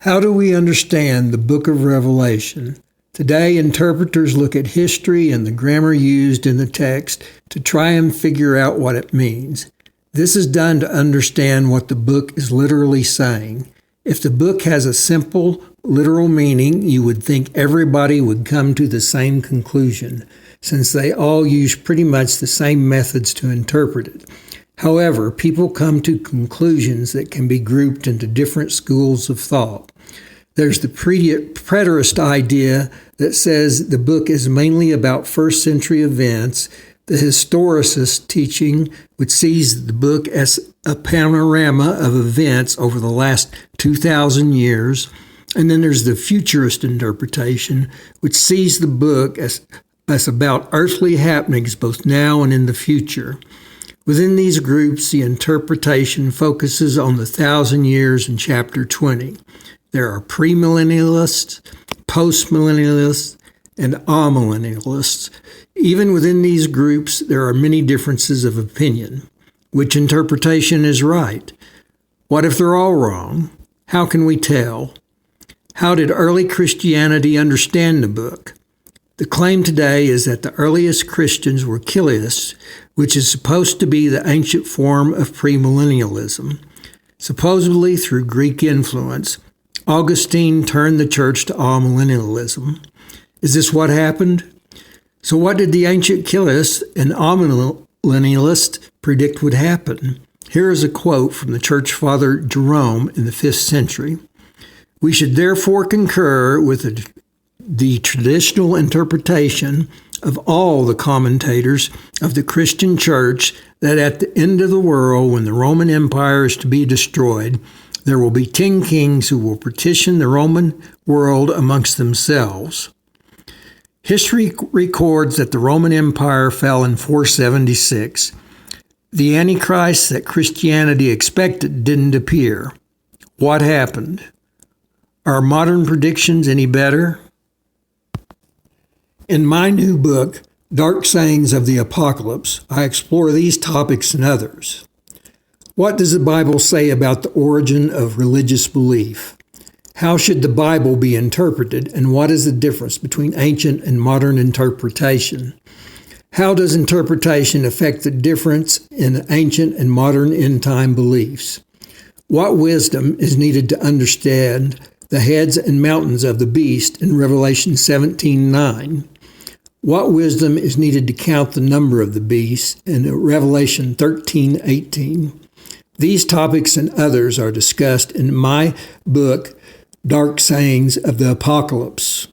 How do we understand the book of Revelation? Today, interpreters look at history and the grammar used in the text to try and figure out what it means. This is done to understand what the book is literally saying. If the book has a simple, literal meaning, you would think everybody would come to the same conclusion, since they all use pretty much the same methods to interpret it. However, people come to conclusions that can be grouped into different schools of thought. There's the preterist idea that says the book is mainly about first century events, the historicist teaching, which sees the book as a panorama of events over the last 2,000 years, and then there's the futurist interpretation, which sees the book as about earthly happenings both now and in the future. Within these groups, the interpretation focuses on the 1,000 years in chapter 20. There are premillennialists, postmillennialists, and amillennialists. Even within these groups, there are many differences of opinion. Which interpretation is right? What if they're all wrong? How can we tell? How did early Christianity understand the book? The claim today is that the earliest Christians were Chiliists, which is supposed to be the ancient form of premillennialism. Supposedly through Greek influence, Augustine turned the church to amillennialism. Is this what happened? So what did the ancient Chiliists and amillennialists predict would happen? Here is a quote from the church father Jerome in the 5th century. "We should therefore concur with the traditional interpretation of all the commentators of the Christian church that at the end of the world, when the Roman Empire is to be destroyed, there will be 10 kings who will partition the Roman world amongst themselves." History records that the Roman Empire fell in 476. The Antichrist that Christianity expected didn't appear. What happened? Are modern predictions any better? In my new book, Dark Sayings of the Apocalypse, I explore these topics and others. What does the Bible say about the origin of religious belief? How should the Bible be interpreted, and what is the difference between ancient and modern interpretation? How does interpretation affect the difference in ancient and modern end-time beliefs? What wisdom is needed to understand the heads and mountains of the beast in Revelation 17:9? What wisdom is needed to count the number of the beast in Revelation 13:18? These topics and others are discussed in my book, Dark Sayings of the Apocalypse.